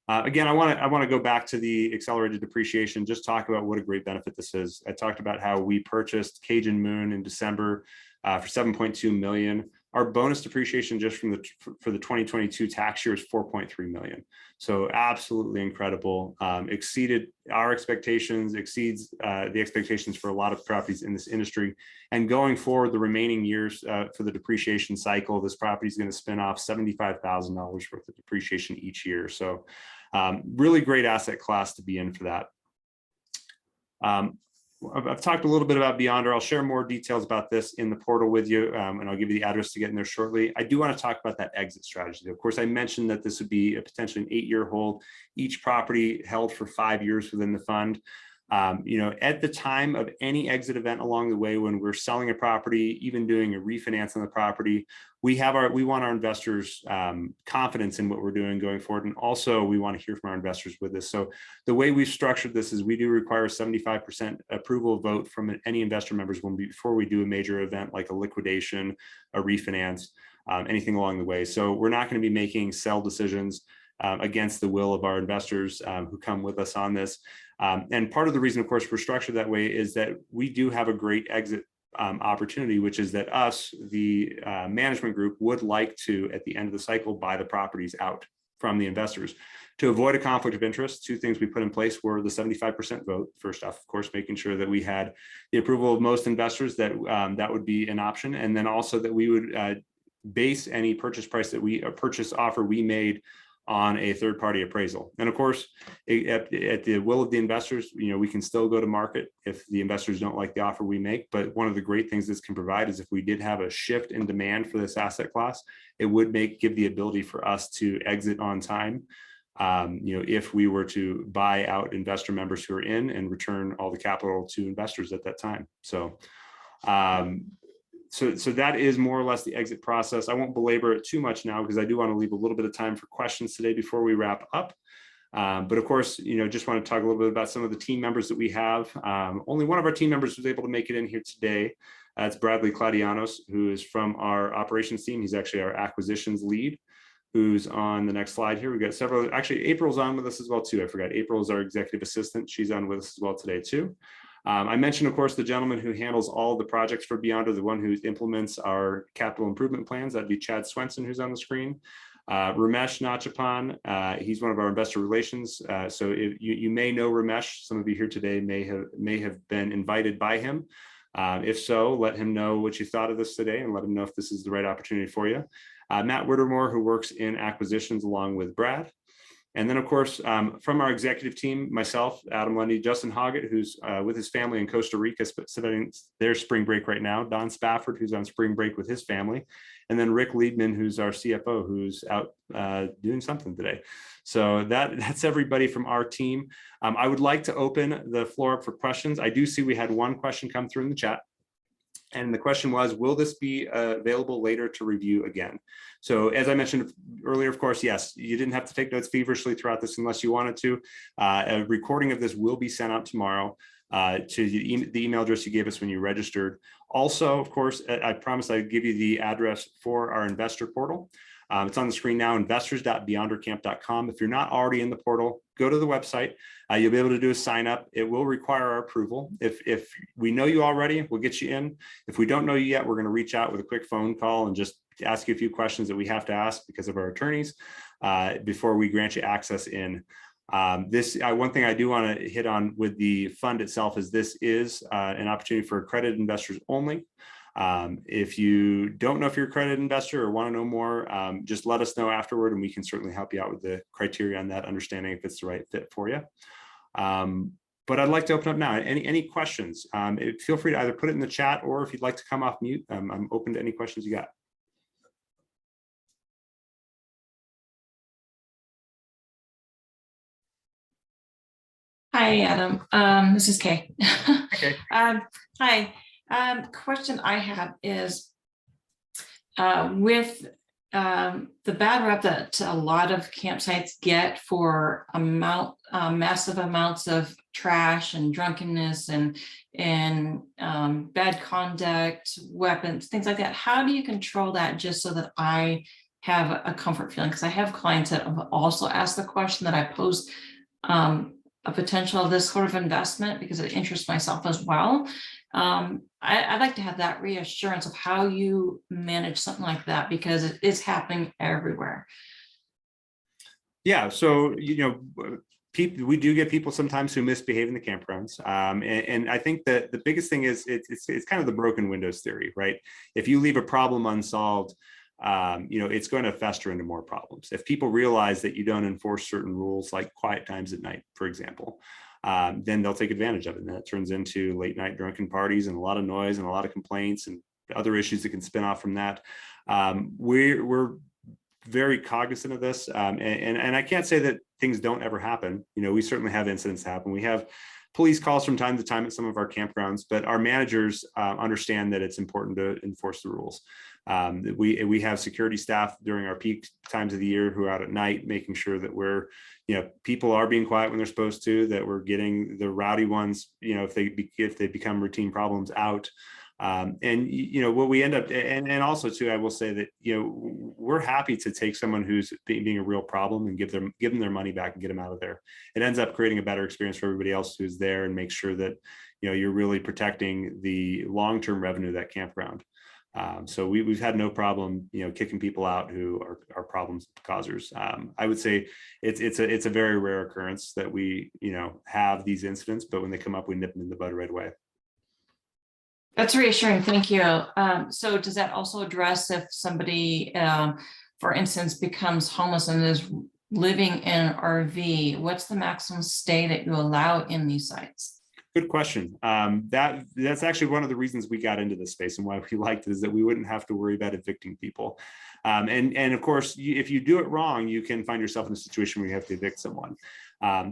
again, I want to go back to the accelerated depreciation, just talk about what a great benefit this is. I talked about how we purchased Cajun Moon in December for $7.2 million. Our bonus depreciation just for the 2022 tax year is $4.3 million. So absolutely incredible. Exceeded our expectations, exceeds the expectations for a lot of properties in this industry. And going forward, the remaining years for the depreciation cycle, this property is going to spin off $75,000 worth of depreciation each year. So really great asset class to be in for that. I've talked a little bit about Beyonder. I'll share more details about this in the portal with you, and I'll give you the address to get in there shortly. I do want to talk about that exit strategy. Of course, I mentioned that this would be a potentially an 8-year hold, each property held for 5 years within the fund. At the time of any exit event along the way, when we're selling a property, even doing a refinance on the property, we want our investors' confidence in what we're doing going forward. And also we want to hear from our investors with this. So the way we've structured this is we do require a 75% approval vote from any investor members before we do a major event like a liquidation, a refinance, anything along the way. So we're not going to be making sell decisions against the will of our investors who come with us on this. And part of the reason, of course, we're structured that way is that we do have a great exit opportunity, which is that us, the management group, would like to, at the end of the cycle, buy the properties out from the investors. To avoid a conflict of interest, 2 things we put in place were the 75% vote. First off, of course, making sure that we had the approval of most investors, that that would be an option. And then also that we would base any purchase price that purchase offer we made on a third-party appraisal. And of course, at the will of the investors, we can still go to market if the investors don't like the offer we make. But one of the great things this can provide is if we did have a shift in demand for this asset class, it would give the ability for us to exit on time. If we were to buy out investor members who are in and return all the capital to investors at that time. So that is more or less the exit process. I won't belabor it too much now because I do want to leave a little bit of time for questions today before we wrap up. But of course, just want to talk a little bit about some of the team members that we have. Only one of our team members was able to make it in here today. It's Bradley Claudianos, who is from our operations team. He's actually our acquisitions lead, who's on the next slide here. We've got several, actually April's on with us as well too. I forgot, April is our executive assistant. She's on with us as well today too. I mentioned, of course, the gentleman who handles all the projects for Beyonder, the one who implements our capital improvement plans. That'd be Chad Swenson, who's on the screen. Ramesh Nachapan, he's one of our investor relations. So you may know Ramesh. Some of you here today may have been invited by him. If so, let him know what you thought of this today and let him know if this is the right opportunity for you. Matt Whittemore, who works in acquisitions along with Brad. And then, of course, from our executive team, myself, Adam Lundy, Justin Hoggett, who's with his family in Costa Rica, spending their spring break right now, Don Spafford, who's on spring break with his family, and then Rick Liebman, who's our CFO, who's out doing something today. So that's everybody from our team. I would like to open the floor up for questions. I do see we had one question come through in the chat. And the question was, will this be available later to review again? So as I mentioned earlier, of course, yes, you didn't have to take notes feverishly throughout this unless you wanted to. A recording of this will be sent out tomorrow to the email address you gave us when you registered. Also, of course, I promised I'd give you the address for our investor portal. It's on the screen now, investors.beyondercamp.com. If you're not already in the portal, go to the website. You'll be able to do a sign up. It will require our approval. If we know you already, we'll get you in. If we don't know you yet, we're going to reach out with a quick phone call and just ask you a few questions that we have to ask because of our attorneys before we grant you access in. One thing I do want to hit on with the fund itself is this is an opportunity for accredited investors only. If you don't know if you're a accredited investor or want to know more, just let us know afterward and we can certainly help you out with the criteria on that, understanding if it's the right fit for you. But I'd like to open up now. Any questions? Feel free to either put it in the chat or if you'd like to come off mute, I'm open to any questions you got. Hi, Adam. This is Kay. Okay. Hi. Question I have is with the bad rep that a lot of campsites get for massive amounts of trash and drunkenness and bad conduct, weapons, things like that. How do you control that just so that I have a comfort feeling? Because I have clients that have also asked the question that I posed a potential of this sort of investment because it interests myself as well. I'd like to have that reassurance of how you manage something like that because it is happening everywhere. Yeah, so we do get people sometimes who misbehave in the campgrounds, and I think that the biggest thing is it's kind of the broken windows theory, right? If you leave a problem unsolved, it's going to fester into more problems. If people realize that you don't enforce certain rules like quiet times at night, for example, then they'll take advantage of it. And that turns into late night drunken parties and a lot of noise and a lot of complaints and other issues that can spin off from that. We're very cognizant of this. And I can't say that things don't ever happen. We certainly have incidents happen. We have police calls from time to time at some of our campgrounds, but our managers understand that it's important to enforce the rules. We have security staff during our peak times of the year who are out at night, making sure that people are being quiet when they're supposed to, that we're getting the rowdy ones, if they become routine problems out. What we end up, and also too, I will say that, we're happy to take someone who's being a real problem and give them their money back and get them out of there. It ends up creating a better experience for everybody else who's there and make sure that, you're really protecting the long-term revenue of that campground. So we've had no problem, kicking people out who are problems causers. I would say it's a very rare occurrence that we, have these incidents, but when they come up, we nip them in the bud right away. That's reassuring. Thank you. So does that also address if somebody, for instance, becomes homeless and is living in an RV, what's the maximum stay that you allow in these sites? Good question. That's actually one of the reasons we got into this space and why we liked it, is that we wouldn't have to worry about evicting people. And of course, if you do it wrong, you can find yourself in a situation where you have to evict someone.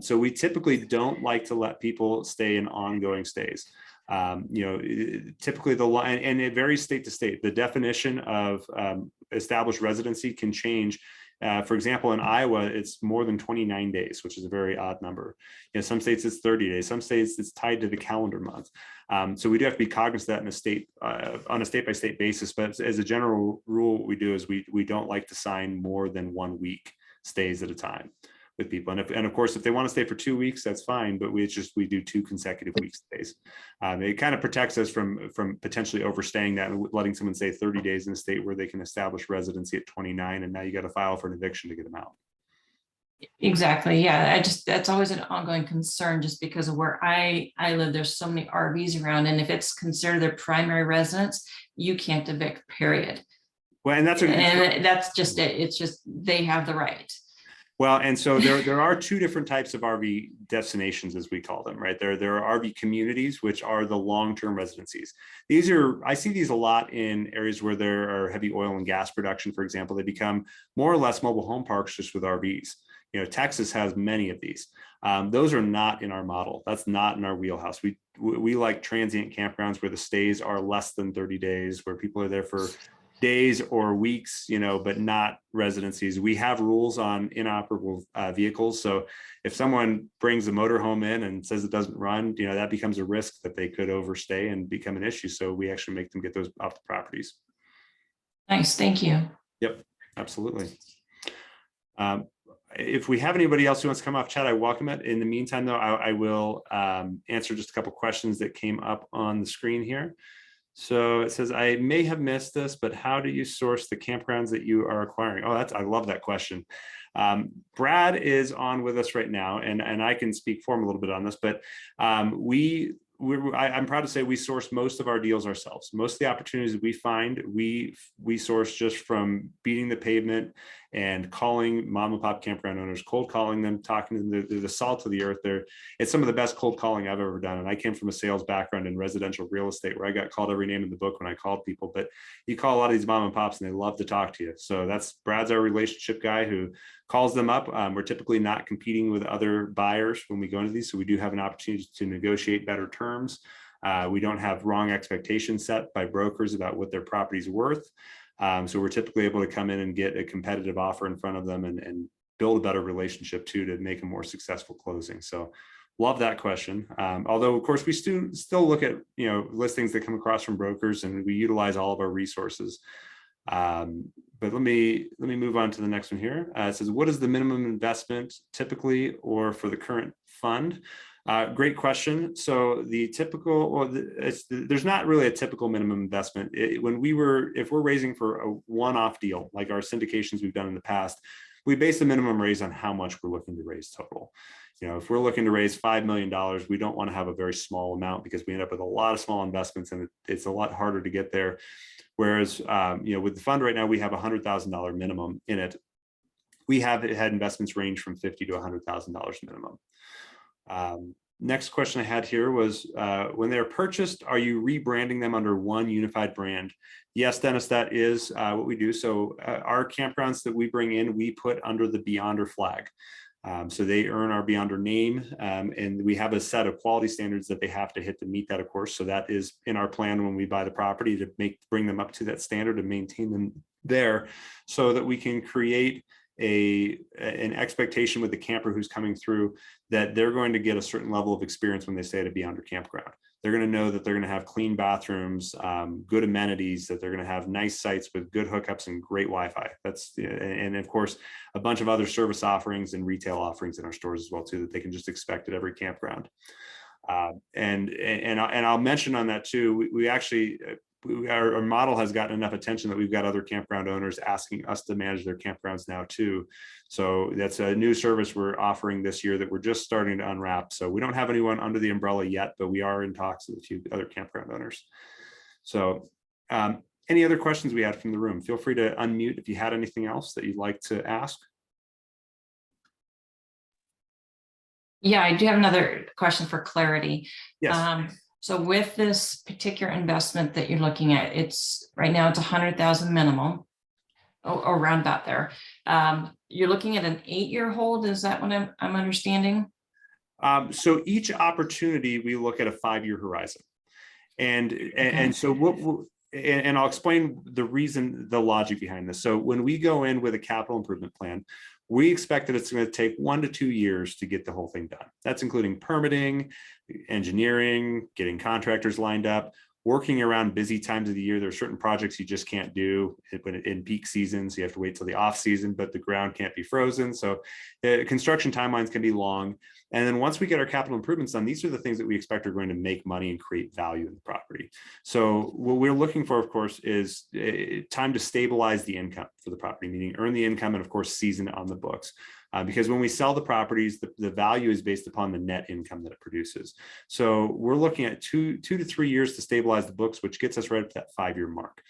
So we typically don't like to let people stay in ongoing stays. Typically and it varies state to state. The definition of established residency can change. For example, in Iowa, it's more than 29 days, which is a very odd number. Some states it's 30 days, some states it's tied to the calendar month. So we do have to be cognizant of that in a state on a state-by-state basis. But as a general rule, what we do is we don't like to sign more than 1 week stays at a time with people. And of course, if they want to stay for 2 weeks, that's fine, but we do 2 consecutive week stays. It kind of protects us from potentially overstaying that and letting someone stay 30 days in a state where they can establish residency at 29, and now you got to file for an eviction to get them out. Exactly. Yeah. That's always an ongoing concern, just because of where I live. There's so many RVs around, and if it's considered their primary residence, you can't evict, period. Well, and that's just it. It's just, they have the right. Well, and so there are 2 different types of RV destinations, as we call them, right? There are RV communities, which are the long-term residencies. I see these a lot in areas where there are heavy oil and gas production, for example. They become more or less mobile home parks just with RVs. Texas has many of these. Those are not in our model. That's not in our wheelhouse. We like transient campgrounds where the stays are less than 30 days, where people are there for days or weeks, but not residencies. We have rules on inoperable vehicles. So if someone brings a motorhome in and says it doesn't run, that becomes a risk that they could overstay and become an issue. So we actually make them get those off the properties. Nice, thank you. Yep, absolutely. If we have anybody else who wants to come off chat, I welcome it. In the meantime, though, I will answer just a couple questions that came up on the screen here. So it says, I may have missed this, but how do you source the campgrounds that you are acquiring? Oh, I love that question. Brad is on with us right now, and I can speak for him a little bit on this, but I'm proud to say we source most of our deals ourselves. Most of the opportunities we find, we source just from beating the pavement and calling mom and pop campground owners, cold calling them, talking to them. They're the salt of the earth. It's some of the best cold calling I've ever done. And I came from a sales background in residential real estate, where I got called every name in the book when I called people. But you call a lot of these mom and pops and they love to talk to you. So Brad's our relationship guy who calls them up. We're typically not competing with other buyers when we go into these. So we do have an opportunity to negotiate better terms. We don't have wrong expectations set by brokers about what their property's worth. So we're typically able to come in and get a competitive offer in front of them and build a better relationship too, to make a more successful closing. So love that question. Although of course we still look at, listings that come across from brokers, and we utilize all of our resources. But let me move on to the next one here. It says, what is the minimum investment typically or for the current fund? Great question. So the typical, there's not really a typical minimum investment. If we're raising for a one-off deal, like our syndications we've done in the past, we base the minimum raise on how much we're looking to raise total. If we're looking to raise $5 million, we don't want to have a very small amount, because we end up with a lot of small investments and it's a lot harder to get there. Whereas, with the fund right now, we have $100,000 minimum in it. We have had investments range from $50,000 to $100,000 minimum. Next question I had here was, when they're purchased, are you rebranding them under one unified brand? Yes, Dennis, that is what we do. So our campgrounds that we bring in, we put under the Beyonder flag. So they earn our Beyonder name, and we have a set of quality standards that they have to hit to meet that, of course. So that is in our plan when we buy the property, to bring them up to that standard and maintain them there, so that we can create an expectation with the camper who's coming through that they're going to get a certain level of experience when they stay at a Beyonder campground. They're going to know that they're going to have clean bathrooms, good amenities, that they're going to have nice sites with good hookups and great Wi-Fi. And of course, a bunch of other service offerings and retail offerings in our stores as well too, that they can just expect at every campground. And I'll mention on that too, we actually, our model has gotten enough attention that we've got other campground owners asking us to manage their campgrounds now too. So that's a new service we're offering this year that we're just starting to unwrap. So we don't have anyone under the umbrella yet, but we are in talks with a few other campground owners. So any other questions we had from the room? Feel free to unmute if you had anything else that you'd like to ask. Yeah, I do have another question for clarity. Yes. So with this particular investment that you're looking at, it's right now it's 100,000 minimum, or around about there. You're looking at an 8-year hold. Is that what I'm understanding? So each opportunity, we look at a 5-year horizon. And Okay. so and I'll explain the reason, the logic behind this. So when we go in with a capital improvement plan, we expect that it's going to take 1 to 2 years to get the whole thing done. That's including permitting, engineering, getting contractors lined up, working around busy times of the year. There are certain projects you just can't do in peak season, so you have to wait till the off season, but the ground can't be frozen. So construction timelines can be long. And then once we get our capital improvements done, these are the things that we expect are going to make money and create value in the property. So what we're looking for, of course, is time to stabilize the income for the property, meaning earn the income and, of course, season it on the books. Because when we sell the properties, the value is based upon the net income that it produces. So we're looking at 2 to 3 years to stabilize the books, which gets us right up to that 5-year mark.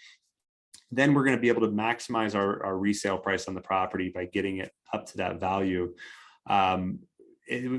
Then we're going to be able to maximize our resale price on the property by getting it up to that value.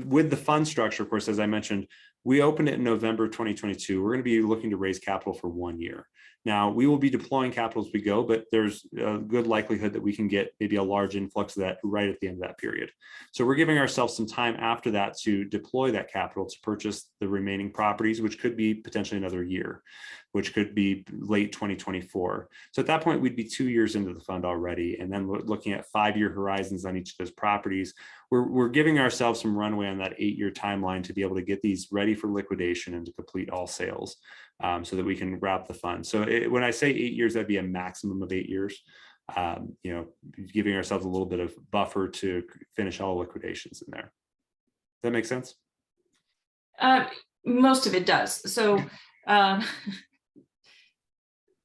With the fund structure, of course, as I mentioned, we opened it in November 2022. We're going to be looking to raise capital for 1 year. Now, we will be deploying capital as we go, but there's a good likelihood that we can get maybe a large influx of that right at the end of that period. So we're giving ourselves some time after that to deploy that capital to purchase the remaining properties, which could be potentially another year, which could be late 2024. So at that point, we'd be 2 years into the fund already. And then looking at 5-year horizons on each of those properties, we're giving ourselves some runway on that 8-year timeline to be able to get these ready for liquidation and to complete all sales, so that we can wrap the fund. So when I say 8 years, that'd be a maximum of 8 years, giving ourselves a little bit of buffer to finish all liquidations in there. Does that make sense? Most of it does. So,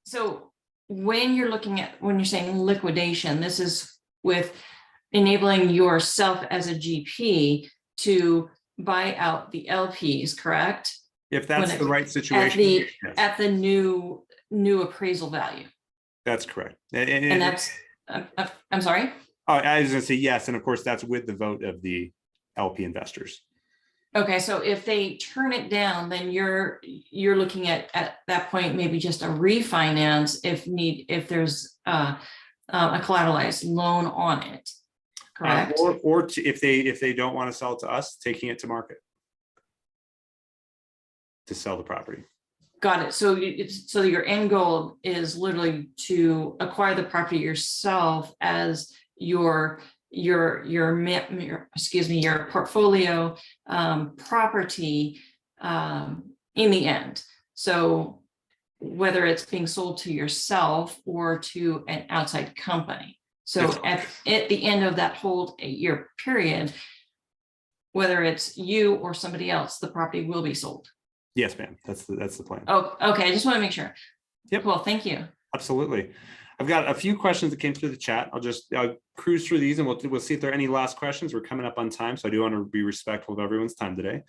so when you're saying liquidation, this is with enabling yourself as a GP to buy out the LPs, correct? If that's the right situation. At the new appraisal value. That's correct. And that's, I'm sorry? Oh, I was going to say yes. And of course, that's with the vote of the LP investors. Okay, so if they turn it down, then you're looking at that point, maybe just a refinance if there's a collateralized loan on it, correct? Or if they don't want to sell it to us, taking it to market to sell the property. Got it. So so your end goal is literally to acquire the property yourself as your portfolio property in the end. So whether it's being sold to yourself or to an outside company. So at the end of that whole 8-year period, whether it's you or somebody else, the property will be sold. Yes, ma'am. That's the plan. Oh, okay. I just want to make sure. Yep. Well, thank you. Absolutely. I've got a few questions that came through the chat. I'll cruise through these and we'll see if there are any last questions. We're coming up on time, so I do want to be respectful of everyone's time today.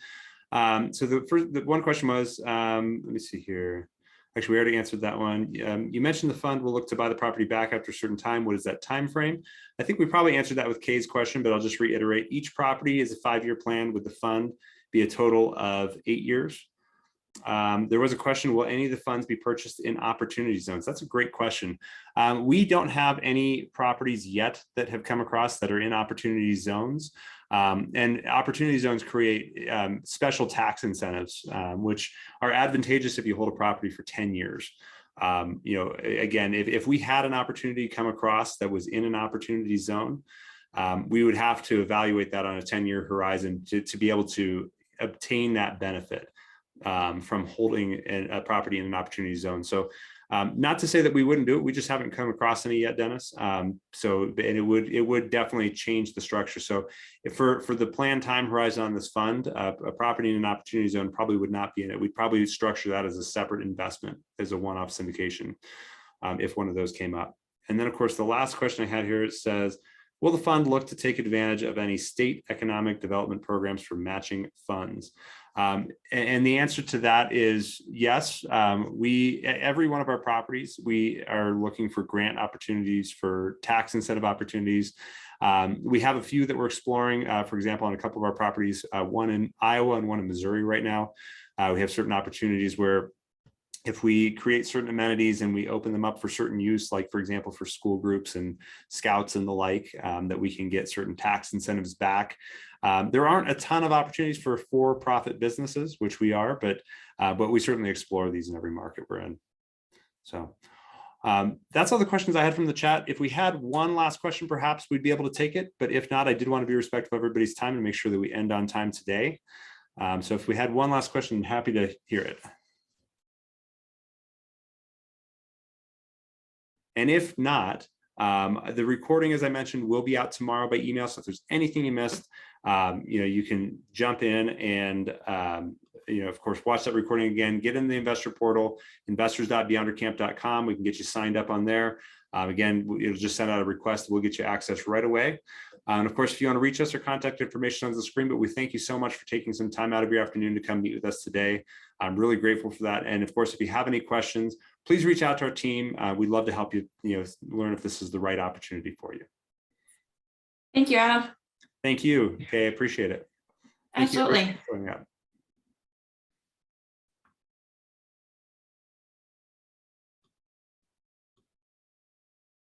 So the one question was, let me see here. Actually, we already answered that one. You mentioned the fund will look to buy the property back after a certain time. What is that time frame? I think we probably answered that with Kay's question, but I'll just reiterate. Each property is a 5-year plan, with the fund be a total of 8 years. There was a question, will any of the funds be purchased in opportunity zones? That's a great question. We don't have any properties yet that have come across that are in opportunity zones. And opportunity zones create special tax incentives, which are advantageous if you hold a property for 10 years. Again, if we had an opportunity come across that was in an opportunity zone, we would have to evaluate that on a 10-year horizon to be able to obtain that benefit from holding a property in an opportunity zone. So not to say that we wouldn't do it, we just haven't come across any yet, Dennis. And it would definitely change the structure. So if for the planned time horizon on this fund, a property in an opportunity zone probably would not be in it. We'd probably structure that as a separate investment, as a one-off syndication, if one of those came up. And then of course, the last question I had here, it says, Will the fund look to take advantage of any state economic development programs for matching funds? And the answer to that is yes. Every one of our properties, we are looking for grant opportunities, for tax incentive opportunities. We have a few that we're exploring, for example, on a couple of our properties, one in Iowa and one in Missouri right now. We have certain opportunities where if we create certain amenities and we open them up for certain use, like for example, for school groups and scouts and the like, that we can get certain tax incentives back. There aren't a ton of opportunities for for-profit businesses, which we are, but we certainly explore these in every market we're in. So that's all the questions I had from the chat. If we had one last question, perhaps we'd be able to take it. But if not, I did want to be respectful of everybody's time and make sure that we end on time today. So if we had one last question, I'm happy to hear it. And if not, the recording, as I mentioned, will be out tomorrow by email. So if there's anything you missed, you can jump in and, of course, watch that recording again. Get in the investor portal, investors.beyondercamp.com. We can get you signed up on there. Again, it'll just send out a request. We'll get you access right away. And of course, if you want to reach us, our contact information on the screen, but we thank you so much for taking some time out of your afternoon to come meet with us today. I'm really grateful for that. And of course, if you have any questions, please reach out to our team. We'd love to help you, learn if this is the right opportunity for you. Thank you, Adam. Thank you. Okay, I appreciate it. Thank Absolutely. you for showing up.